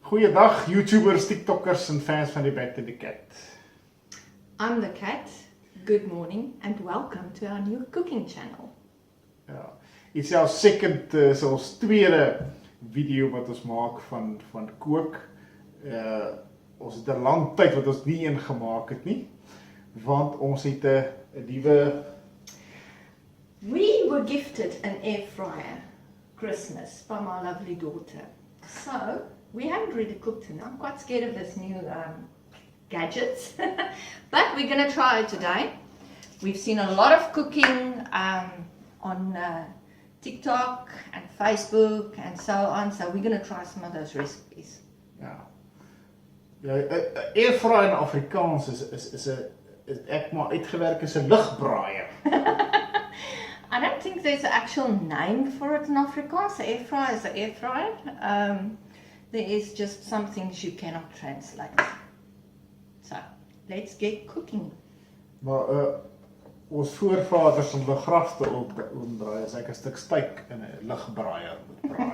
Goeiedag YouTubers, TikTokkers en fans van die Back to the Cat. I'm the cat. Good morning and welcome to our new cooking channel. Ja, it's our second, so ons tweede video wat ons maak van kook. Ons het 'n lang tyd wat ons nie een gemaak het nie, want ons het 'n nuwe. We were gifted an air fryer Christmas by my lovely daughter. So we haven't really cooked it. I'm quite scared of this new gadgets, but we're going to try it today. We've seen a lot of cooking on TikTok and Facebook and so on, so we're going to try some of those recipes. Ja, air fryer in Afrikaans is ek maar uitgewerk is 'n lugbraaier. I don't think there's an actual name for it in Afrikaans. The air fryer is an air fryer. There is just some things you cannot translate. So, let's get cooking. Maar ons voorvaders om hulle grafte op te omdraai, as ek 'n stuk steak in 'n lugbraaier moet braai.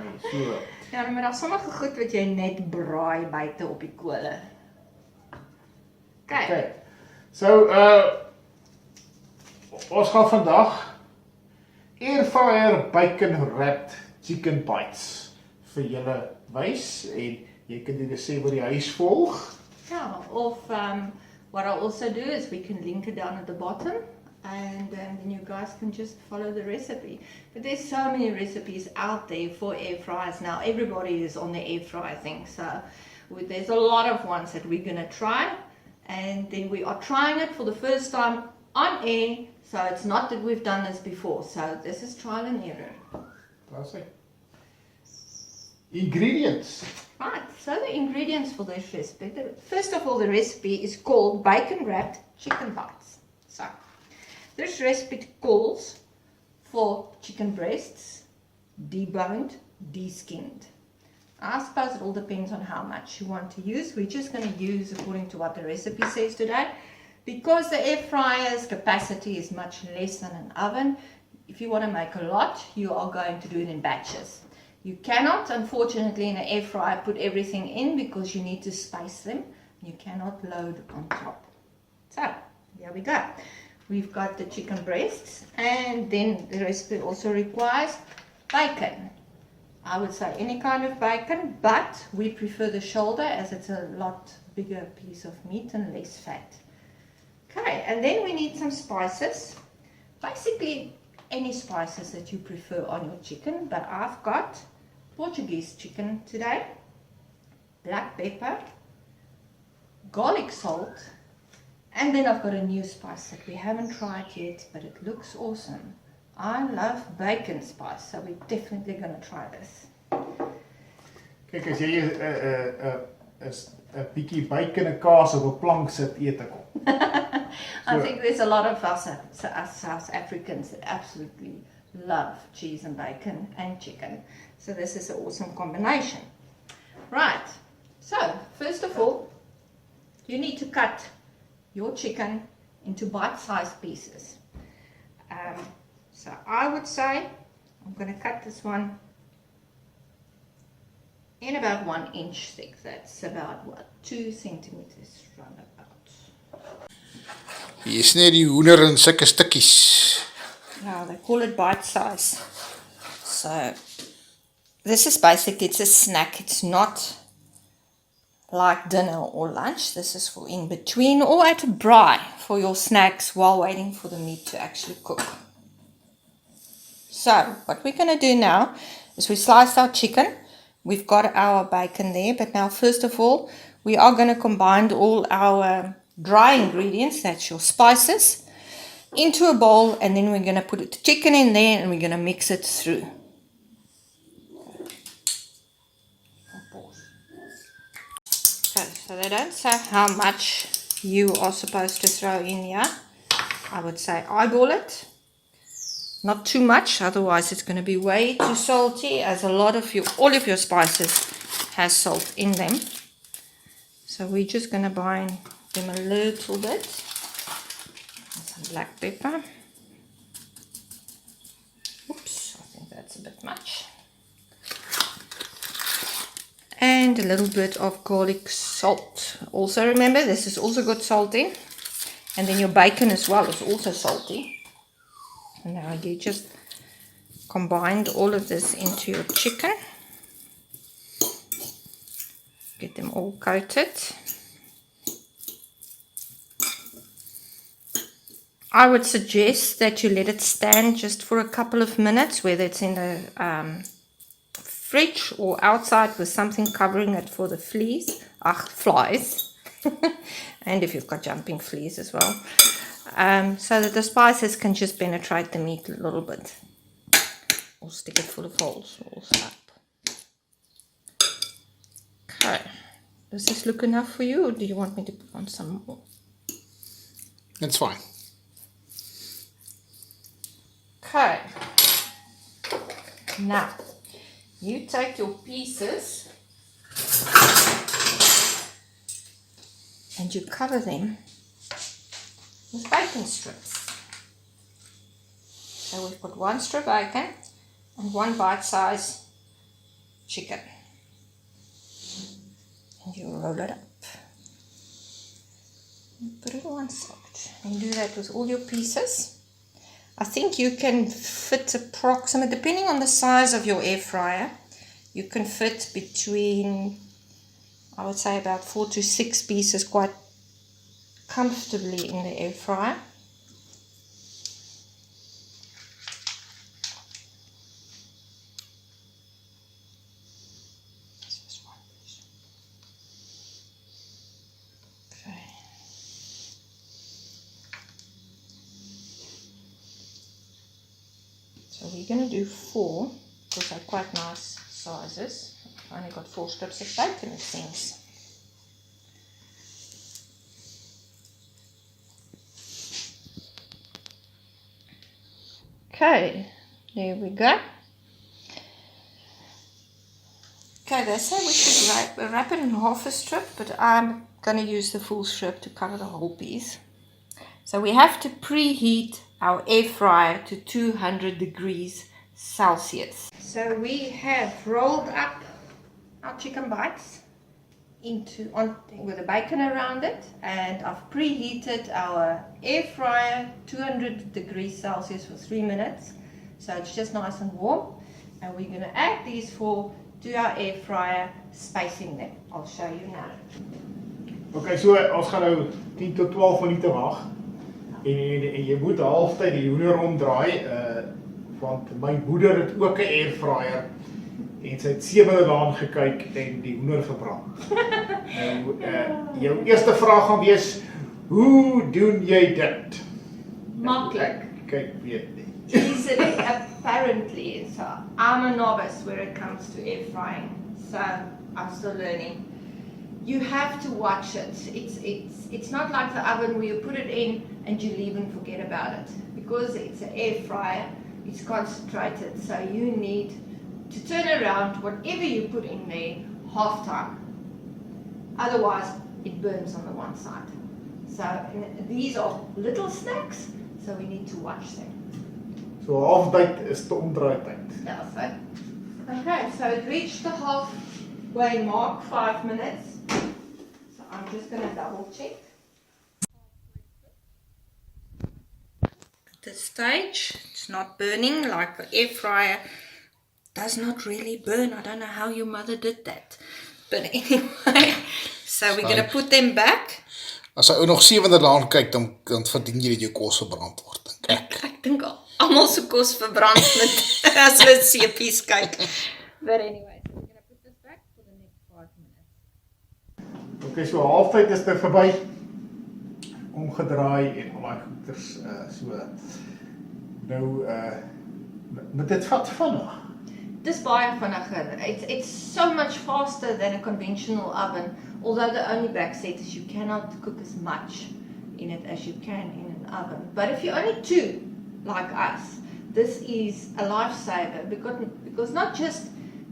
Nee, so. Ja, maar daar's sommige goed wat jy net braai buite op die kole. Okay. So, ons gaan vandag air fryer bacon wrapped chicken bites vir julle wys en jy kan dit sê wat die huis volg. Yeah, what I'll also do is we can link it down at the bottom and then you guys can just follow the recipe. But there's so many recipes out there for air fryers now. Everybody is on the air fryer thing. So there's a lot of ones that we're going to try. And then we are trying it for the first time on air. So it's not that we've done this before. So this is trial and error. That's it. Ingredients. Right, so the ingredients for this recipe, first of all, the recipe is called bacon wrapped chicken bites. So this recipe calls for chicken breasts, deboned, deskinned. I suppose it all depends on how much you want to use. We're just going to use according to what the recipe says today. Because the air fryer's capacity is much less than an oven, if you want to make a lot, you are going to do it in batches. You cannot, unfortunately, in an air fryer put everything in because you need to space them. You cannot load on top. So, here we go. We've got the chicken breasts, and then the recipe also requires bacon. I would say any kind of bacon, but we prefer the shoulder as it's a lot bigger piece of meat and less fat. Okay, and then we need some spices. Basically, any spices that you prefer on your chicken, but I've got Portuguese chicken today, black pepper, garlic salt, and then I've got a new spice that we haven't tried yet, but it looks awesome. I love bacon spice, so we're definitely going to try this. Kyk, as jy 'n bietjie bacon en kaas op 'n plank sit, eet ek hom. I think there's a lot of us South Africans that absolutely love cheese and bacon and chicken. So this is an awesome combination. Right, so first of all, you need to cut your chicken into bite-sized pieces. So I would say I'm going to cut this one in about 1 inch thick. That's about, what, 2 centimeters roundabout. Hier sny die hoender in sulke stukkies. Yeah, they call it bite size. So this is basically, it's a snack. It's not like dinner or lunch. This is for in between or at a braai for your snacks while waiting for the meat to actually cook. So what we're going to do now is we sliced our chicken. We've got our bacon there, but now first of all, we are going to combine all our dry ingredients, that's your spices, into a bowl, and then we're going to put the chicken in there and we're going to mix it through. Okay, so they don't say how much you are supposed to throw in here. I would say eyeball it. Not too much, otherwise it's going to be way too salty, as all of your spices has salt in them. So we're just going to bind them a little bit. Some black pepper. Oops, I think that's a bit much. And a little bit of garlic salt. Also remember, this has also got salt in. And then your bacon as well is also salty. And now you just combined all of this into your chicken. Get them all coated. I would suggest that you let it stand just for a couple of minutes, whether it's in the fridge or outside with something covering it for the flies. And if you've got jumping fleas as well. So that the spices can just penetrate the meat a little bit. Or stick it full of holes or slap. Okay. Does this look enough for you, or do you want me to put on some more? It's fine. Okay. Now, you take your pieces and you cover them with bacon strips. So we've put one strip bacon and one bite-sized chicken. And you roll it up. And put it on one side. And you do that with all your pieces. I think you can fit approximately, depending on the size of your air fryer, you can fit between, I would say, about 4 to 6 pieces quite comfortably in the air fryer. Okay. So we're going to do 4, because they're quite nice sizes. I've only got 4 strips of bacon, it seems. Okay, there we go. Okay, they say we should wrap it in half a strip, but I'm going to use the full strip to cover the whole piece. So we have to preheat our air fryer to 200 degrees Celsius. So we have rolled up our chicken bites with the bacon around it, and I've preheated our air fryer 200 degrees Celsius for 3 minutes, so it's just nice and warm. And we're going to add these 4 to our air fryer, spacing them. I'll show you now. Okay, so ons gaan nou 10 tot 12 minute wag. En jy moet halftyd die hoender omdraai, want my moeder het ook 'n air fryer en sy het 7 daaraan gekyk en die hoender verbrand. Nou, jou eerste vraag gaan wees, hoe doen jy dit? Maklik. Kyk, weet nie. Easily, apparently. So I'm a novice when it comes to air frying, so I'm still learning. You have to watch it. It's not like the oven where you put it in and you leave and forget about it. Because it's an air fryer, it's concentrated, so you need to turn around whatever you put in there half time. Otherwise, it burns on the one side. So these are little snacks, so we need to watch them. So halftyd is die omdraai tyd. Yeah, so. Okay, so it reached the halfway mark, 5 minutes. So I'm just going to double check. At this stage, it's not burning like the air fryer does not really burn. I don't know how your mother did that. But anyway, so we're going to put them back. As jy nog 7 daaraan kyk, dan verdien jy dat jou kos verbrand word, dink ek. Ek dink almal se kos verbrand met as hulle seepies kyk. But anyway, so we're going to put this back for the next 5 minutes. Okay, so halftyd is dit verby. Omgedraai en al die goeders so. Nou, met dit vat vinnig. Dis baie vinniger. It's so much faster than a conventional oven. Although the only backset is you cannot cook as much in it as you can in an oven. But if you're only 2, like us, this is a lifesaver because not just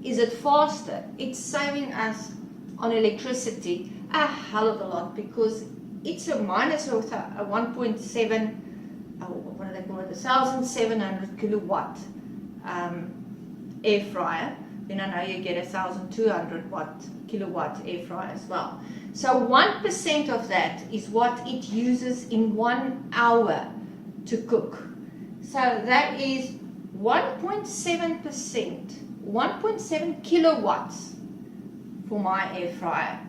is it faster, it's saving us on electricity a hell of a lot, because it's mine is with a 1.7, what do they call it, 1,700 kilowatt air fryer, then I know you get 1,200 kilowatt air fryer as well. So 1% of that is what it uses in 1 hour to cook. So that is 1.7%, 1.7 kilowatts for my air fryer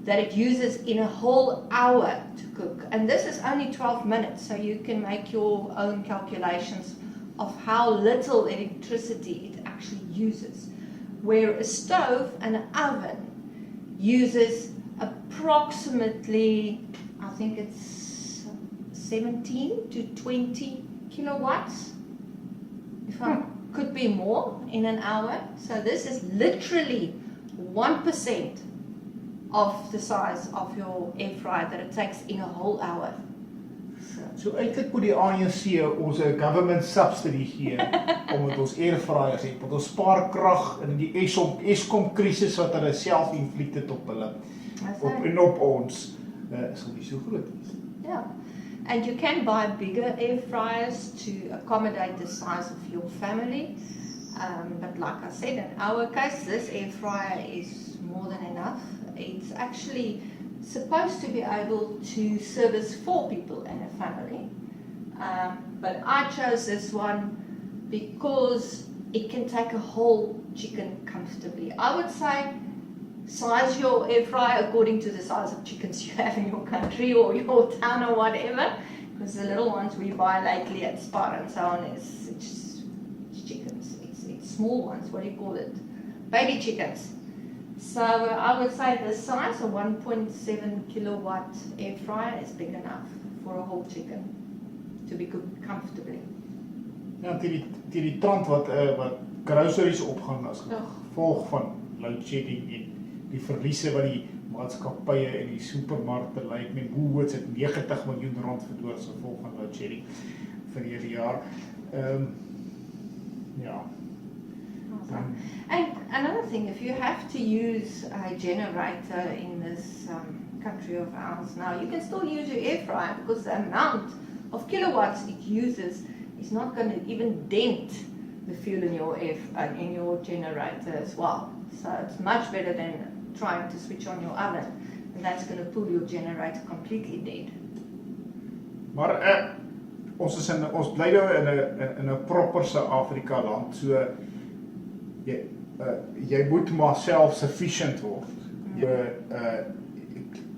that it uses in a whole hour to cook. And this is only 12 minutes, so you can make your own calculations of how little electricity it actually uses. Where a stove and an oven uses approximately, I think it's 17 to 20 kilowatts. If I could be more in an hour. So this is literally 1% of the size of your air fryer that it takes in a whole hour. So eintlik moet die ANC ons 'n government subsidy gee omdat ons air fryers het, want ons spaar krag in die Eskom krisis wat hulle self invloed het op hulle op ons sal nie so groot wees. Yeah. And you can buy bigger air fryers to accommodate the size of your family. But like I said, in our case, this air fryer is more than enough. It's actually supposed to be able to service 4 people in a family. But I chose this one because it can take a whole chicken comfortably. I would say size your air fryer according to the size of chickens you have in your country or your town or whatever, because the little ones we buy lately at Spar and so on it's chickens, it's small ones, what do you call it, baby chickens. So I would say the size of 1.7 kilowatt air fryer is big enough for a whole chicken to be cooked comfortably. Ja, die trant wat groceries opgaan as gevolg van load shedding en die verliese wat die maatskappye en die supermarkte lyk met Woolworths het 90 miljoen rand verloor as gevolg van load shedding vir hierdie jaar. Ja. And another thing, if you have to use a generator in this country of ours now, you can still use your air fryer because the amount of kilowatts it uses is not going to even dent the fuel in your generator as well. So it's much better than trying to switch on your oven, and that's going to pull your generator completely dead. Maar ons bly nou in 'n proper Suid-Afrika land, so jy moet maar self-sufficient word.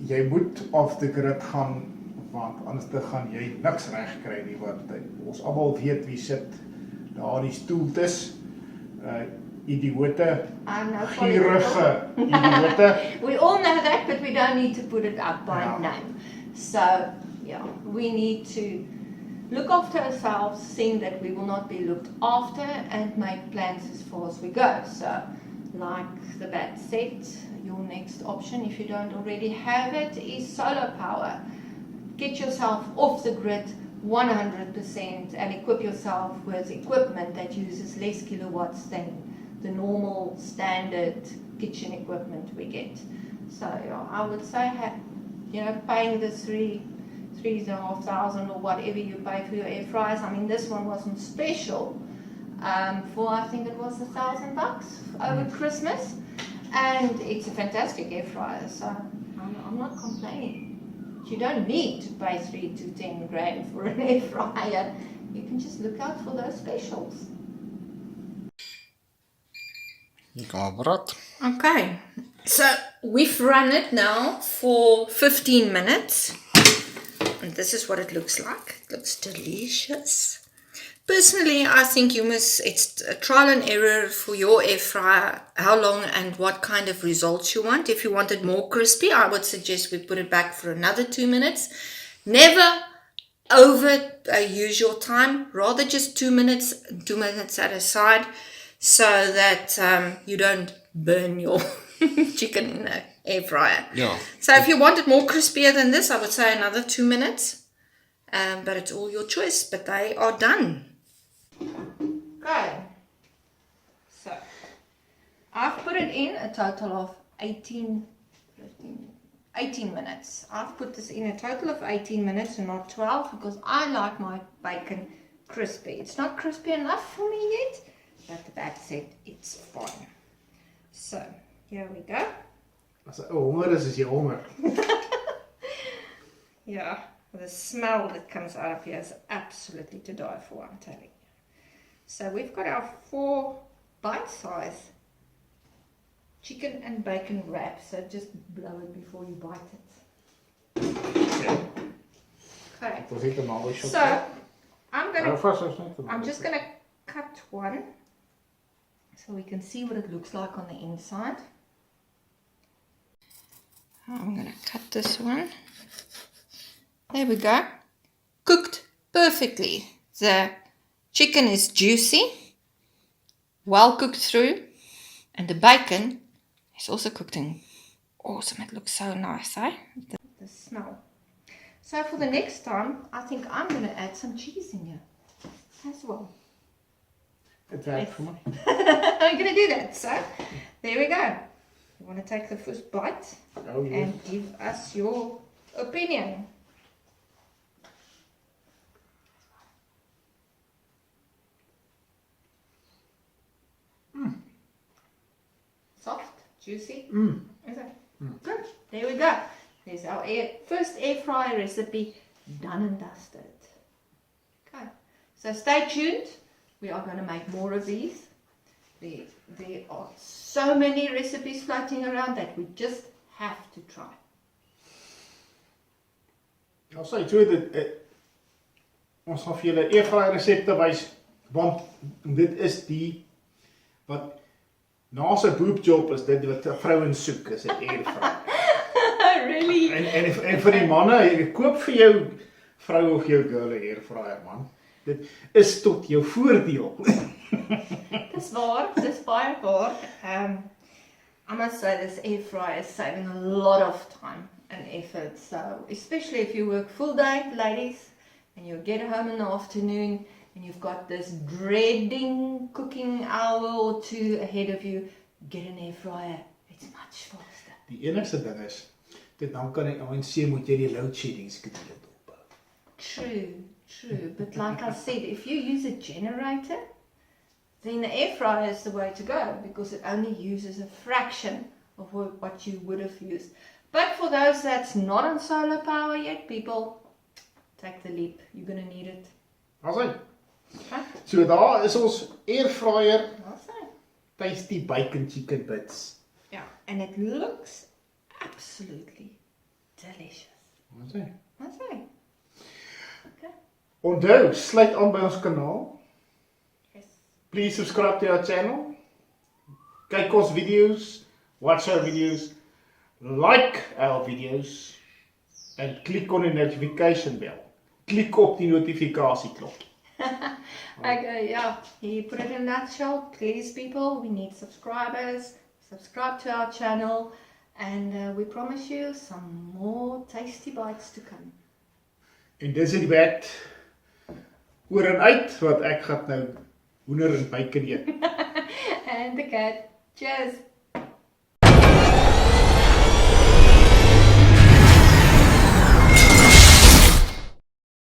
Jy moet off the grid gaan, want anders gaan jy niks reg kry nie, want ons almal weet wie sit daardie stoeltes, idiote, gierige idiote. We all know that, but we don't need to put it up by name. So, yeah, we need to look after ourselves, seeing that we will not be looked after, and make plans as far as we go. So, like the bat said, your next option, if you don't already have it, is solar power. Get yourself off the grid 100% and equip yourself with equipment that uses less kilowatts than the normal standard kitchen equipment we get. So yeah, I would say, paying the $3,500 or whatever you pay for your air fryers. I mean, this one wasn't special for, I think it was $1,000 over Christmas, and it's a fantastic air fryer. So I'm not complaining. You don't need to pay $3,000 to $10,000 for an air fryer. You can just look out for those specials. Okay, so we've run it now for 15 minutes. And this is what it looks like. It looks delicious. Personally, I think it's a trial and error for your air fryer, how long and what kind of results you want. If you want it more crispy, I would suggest we put it back for another 2 minutes. Never use your time, rather just 2 minutes at a side, so that you don't burn your chicken in the air fryer. Yeah. So if you want it more crispier than this, I would say another 2 minutes. But it's all your choice. But they are done. Okay. So I've put it in a total of 18 minutes. I've put this in a total of 18 minutes and not 12 because I like my bacon crispy. It's not crispy enough for me yet, but the bat said it's fine. So, here we go. As 'n honger is jy honger. Yeah, the smell that comes out of here is absolutely to die for, I'm telling you. So we've got our 4 bite-size chicken and bacon wraps. So just blow it before you bite it. Okay. Dit was net 'n naby shot. So I'm I'm just gonna cut one so we can see what it looks like on the inside. I'm gonna cut this one. There we go. Cooked perfectly. The chicken is juicy, well cooked through, and the bacon is also cooked in awesome. It looks so nice, eh? The smell. So for the next time, I think I'm going to add some cheese in here as well. Dit werk vir my. I'm going to do that. So there we go. You want to take the first bite Oh yeah. and give us your opinion. Soft, juicy. Is it? Good. There we go. There's our first air fryer recipe done and dusted. Okay. So stay tuned. We are going to make more of these. There are so many recipes floating around that we just have to try. I'll say toe dit ons gaan vir julle airfryer resepte wys want dit is die wat na sy boobjob is dit wat vrouens soek is 'n airfryer. Really? En vir die manne, jy koop vir jou vrou of jou girl 'n airfryer man. Dit is tot jou voordeel. Dis waar, dis baie waar. I must say this air fryer is saving a lot of time and effort. So, especially if you work full day, ladies, and you get home in the afternoon and you've got this dreading cooking hour or 2 ahead of you, get an air fryer. It's much faster. Die enigste ding is, dit dan kan die ANC moet jy die load shedding skedule dophou. True. But like I said, if you use a generator, then the air fryer is the way to go because it only uses a fraction of what you would have used. But for those that's not on solar power yet, people, take the leap. You're going to need it. Alsy. Okay? So daar is ons airfryer Awesome. tasty bacon chicken bits. Yeah, and it looks absolutely delicious. Alsy. Okay. Okay. Onthou, sluit aan by ons kanaal. Yes. Please subscribe to our channel. Kyk ons videos, watch our videos, like our videos and click on die notification bell. Klik op die notifikasieklok. Okay, yeah. He put it in a nutshell. Please, people, we need subscribers. Subscribe to our channel, and we promise you some more tasty bites to come. En dis dit wat oor en uit wat ek gaan nou hoender en bacon eet. And the cat. Cheers.